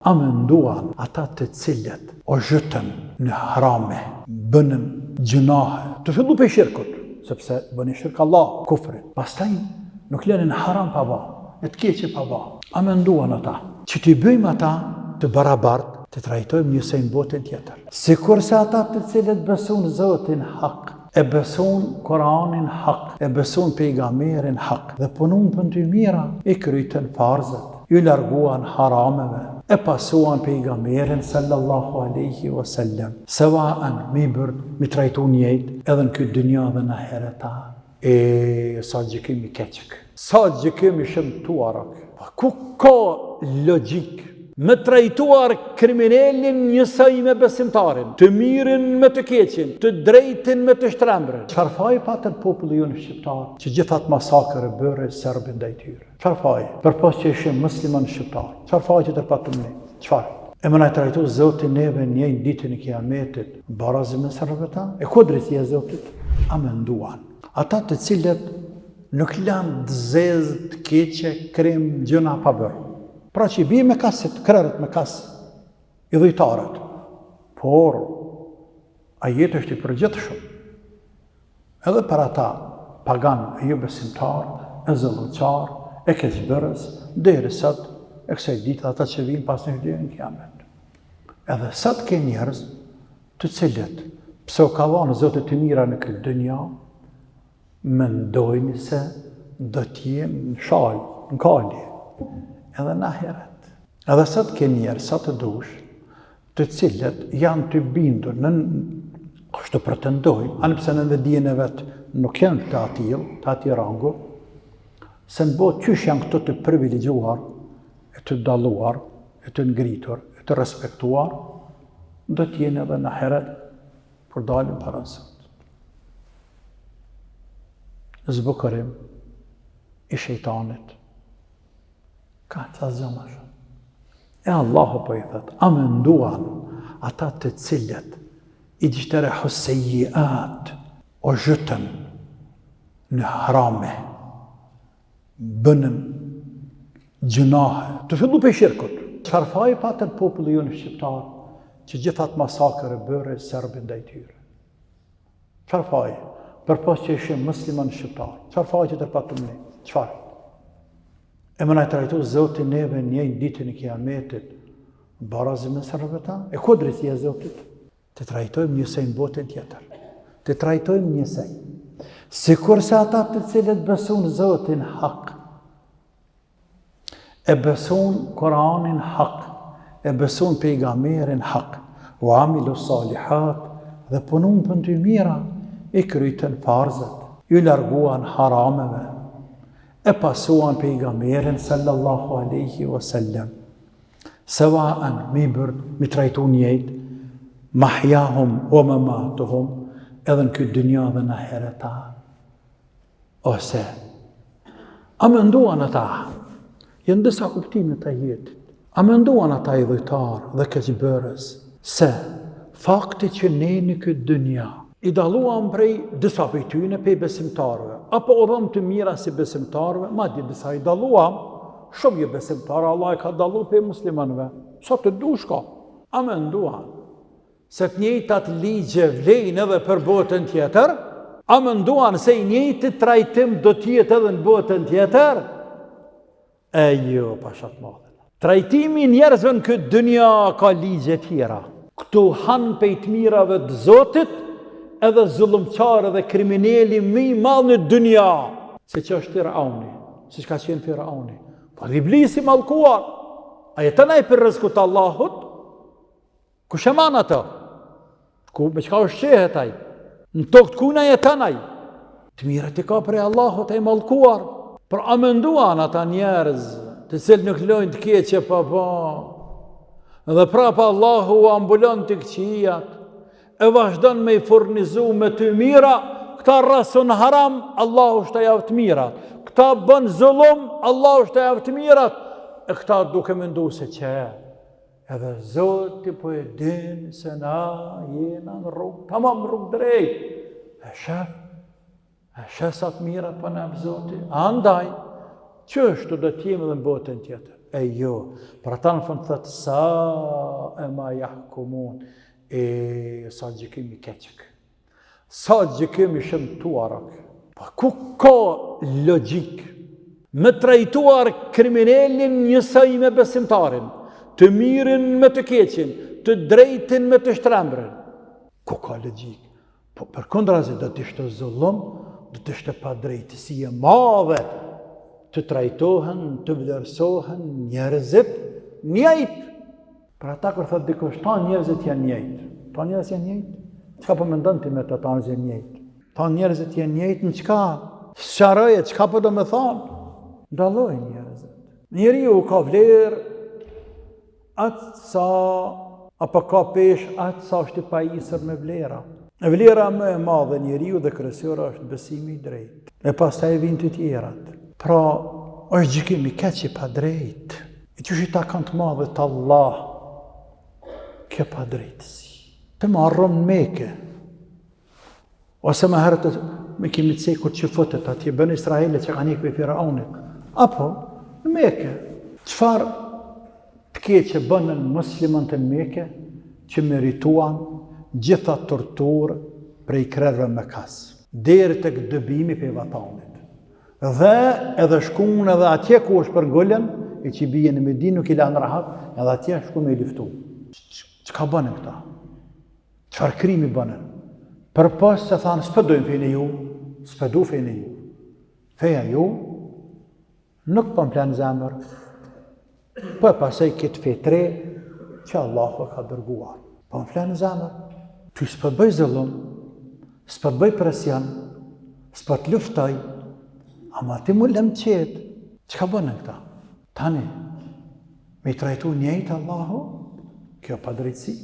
A menduan ata të cilët o zhytën në harame, bënën gjunahe, të fillu pe shirkut, sepse bëni shirk Allah, kufrin. Pastaj nuk lënin haram pa ba, e të keqe pa ba. A menduan ata që t'i bëjmë ata të barabartë, të trajtojmë njësej në botën tjetër. Sikurse ata të cilët besun Zotin hak, e besun Koranin hak, e besun pejgamberin hak, dhe punun për të mira, i krytën farzët, ju larguan harameve, e pasuan pejgamberin sallallahu alaihi wasallam. Sawa'an mi bërë, mi trajtu njëjtë, edhe në këtë dynja dhe në ahereta. Sa gjykimi keqëk, sa gjykimi shëmtuarak. Ku ka logjik? Me trajtuar kriminalin njësoj me besimtarin, të mirin me të keqin, të drejtin me të shtrembrin. Çfarë faji patën populli jonë shqiptar, që gjithat masakre bëre serbin ndaj tyre? Çfarë faji? Përpos që ishim musliman shqiptar. Çfarë faji që tërpatëm ne? Çfarë? E më na trajtu Zoti neve njëjtë ditën e Kiametit, barazi me serbëve ta? E ku drejtësia e Zotit? A menduan ata të cilët nuk lanë zezë të keqe, krim, gjëna pa bërë. Pra që i bie me kasit, krerët me kas, i dhujtarët. Por, a jetë është i përgjithshëm. Edhe për ata pagan e jo besimtar, e zëllëqar, e keqbërës, deri sot, e kësaj ditë ata që vinë pas në ditën e Kiamet. Edhe sot ke njerëz të cilët, pse u ka dhënë Zoti të mira në këtë dynja, mendojnë se do të jenë në shalë, në kalje. Edhe në ahiret. Edhe sot ke njerë, sa të dush, të cilët janë të bindur, kështu pretendojnë, anë pëse në vedien e vetë nuk janë të ati rangu, se në botë qysh janë këto të privilegjuar, e të daluar, e të ngritur, e të respektuar, do t'jenë edhe në ahiret, për dalin para Zot. Zbukurim i shejtanit, ka të zëma shumë. E Allahu po i thëtë, a menduan ata të cilët i gjitërehu sejjiat, o zhytën në harame, bënën gjunahe, të fillu pe shirkut. Çfarë faji patën populli jonë shqiptar, që gjithat masakre bëre serbin ndaj tyre? Çfarë faji? Përpos që ishim musliman shqiptar, çfarë faji që tërpatëm ne? Çfarë? E më na trajtu Zoti neve njëjtë ditën e Kiametit, barazi me serbëve ta? E ku drejtësia e Zotit? Të trajtojmë njësej në botën tjetër. Të trajtojmë njësej. Sikurse ata të cilët besun Zotin hak, e besun Koranin hak, e besun pejgamberin hak, u amilu salihat, dhe punun për të mira, i krytën farzët, ju larguan harameve, e pasuan pejgamberin sallallahu alaihi wasallam. Sawa'an mi trajtu njëjtë, mahyahum o mamatuhum, edhe në këtë dynja dhe në ahereta. Ose, a menduan ata, janë disa kuptime të jetit, a menduan ata i dhujtarë dhe keqbërës, se fakti që ne në këtë dynja, i daluam prej disa prej tyne pej besimtarëve, apo odhëm të mira si besimtarëve, ma di disa i daluam, shumë je besimtarë, Allah i ka dalu pej muslimanëve, sa të dush ka, a menduan, se të njëjtat ligje vlejnë edhe për botën tjetër, a menduan se i njëjti trajtim do tjetë edhe në botën tjetër, e jo, pashat madhe. Trajtimi njerëzve në këtë dynja ka ligje tjera, këtu hanë pej të mirave të Zotit, edhe zullumqarë dhe krimineli më i madh në dynja, se që është Firauni, si që ka qenë Firauni. Po iblisi mallkuar, a jeton ai për rrezikut të Allahut? Kush e man atë? Me çka ushqehet ai? Në tokë ku na jeton ai? Të mirat i ka prej Allahut ai mallkuar. Por a menduan ata njerëz të cilët nuk lojnë të keqe pa pa, dhe prapa Allahu u ambulon të këqijat, e vazhdon me i furnizu me të mira, këta rrasun haram, Allahu është të javë të mirat. Këta bën zullum, Allahu është të javë të mirat. E këta duke mendu se që, edhe Zoti po e din se na jena në rrugë, tamam rrugë drejt. E shef sa të mirat për në Zoti. Andaj, që është do të jemi dhe në botën tjetër. e jo. Për ata në fund thëtë, sa e ma jahkumun, sa gjykimi keqëk, sa gjykimi shëmtuarak. Pa ku ka logjik me trajtuar kriminalin njësoj me besimtarin, të mirin me të keqin, të drejtin me të shtrembrin? Ku ka logjik? Po përkundrazi do të ishte zullum, do të ishte pa drejtësi e madhe, të trajtohen, të vlerësohen njerëzit njëjt. Për ata kur thot dikush, ta njerëzit janë njëjt. Ta njerëzit janë njëjt? Çka po mendon ti me ta njerëzit janë njëjt? Ta njerëzit janë njëjt në çka? Sqaroje, çka po do me thonë? Ndallojnë njerëzit. Njeriu ka vlerë atë sa apo ka pesh atë sa është i pajisur me vlera. Vlera më e madhe njeriu dhe kryesore është besimi i drejtë. E pastaj vijnë të tjerat. Pra, është gjykimi keq i pa drejtë. E që ta kanë të madhe të Allah, kjo pa drejtësi. Të më arrom në Mekë, ose më herët me kemi të sekur që fotet atje, bën Israelit që kanë ikë për Firaunit. Apo, në Mekë, qëfar të keqe bënën muslimën të Mekë që merituan gjitha torturë prej krerëve me kasë, deri të dëbimi për vatanit. Dhe edhe shkun edhe atje ku është për ngullen, e që i bije në Medinë nuk i lanë rahat, edhe atje shku me i liftu. Çka bënën këta? Çfarë krimi bënën? Për pas se thanë, s'pëdojnë fejnë ju, s'pëdu fejnë ju. Feja ju, nuk për më planë zemër, për pasaj këtë fetre që Allah ka dërguar. Për më planë zemër, ty s'pët bëj zëllum, s'pët bëj presjan, s'pët luftoj, ama ti mu lëmë qetë. Çka bënën këta? Tani, me i trajtu njëjtë Allahu, kjo pa drejtësi.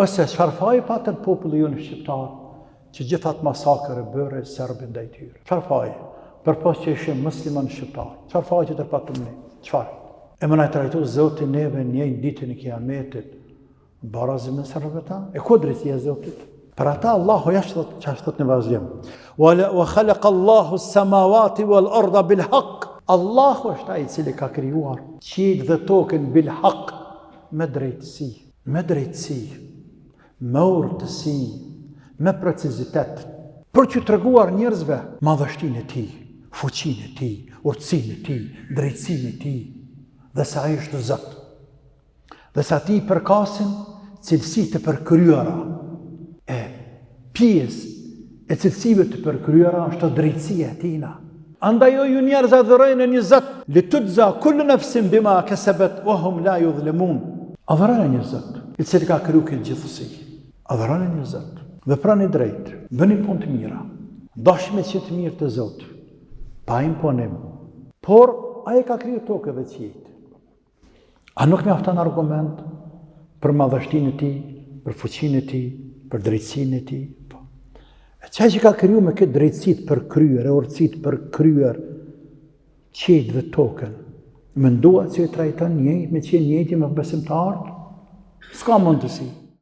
Ose çfarë faji patën populli jonë shqiptar, që gjithat masakër e bërë e Serbin dhe i tyre. Çfarë faji? Për pas që ishe musliman shqiptar. Çfarë faji që të patëm ne? Çfarë? E më na i trajtu Zoti neve njëjtë ditën e kiametit, barazi me Serbëve ta? E ku drejtësia e Zotit? Për ata Allahu jashtë që ashtë thot në vazhdim. Wa khalaqa Allahu s-samawati wal arda bil haqq. Allahu është ai i cili ka krijuar qiellin dhe tokën bil haqq, me drejtësi, me urtësi, me precizitet, për që treguar njerëzve madhështinë e tij, fuqinë e tij, urtësinë e tij, drejtësinë e tij, dhe sa ai është Zot. Dhe sa ti përkasin cilësi të përkryera, e pjesë e cilësive të përkryera është drejtësia e tina. Andaj ju njerëz adhurojnë një Zot, li tujza kullu nafsin bima kasabat wa hum la yuzlamun. Adhurojnë një Zot, i cili ka kriju këtë gjithësi. Adhurojnë një Zot, veproni drejt, bëni punë të mira, dashni që të mirë të Zot, pa imponim. Por ai ka kriju tokën dhe qiellin. A nuk mjafton argument për madhështinë e tij, për fuqinë e tij, për drejtësinë e tij? Qaj që ka kryu me këtë drejtësit për kryer, e urtësit për kryer qetë dhe tokën, më ndua që i trajton njëjtë me qenë njëjtë me besimtarë? S'ka mundësi.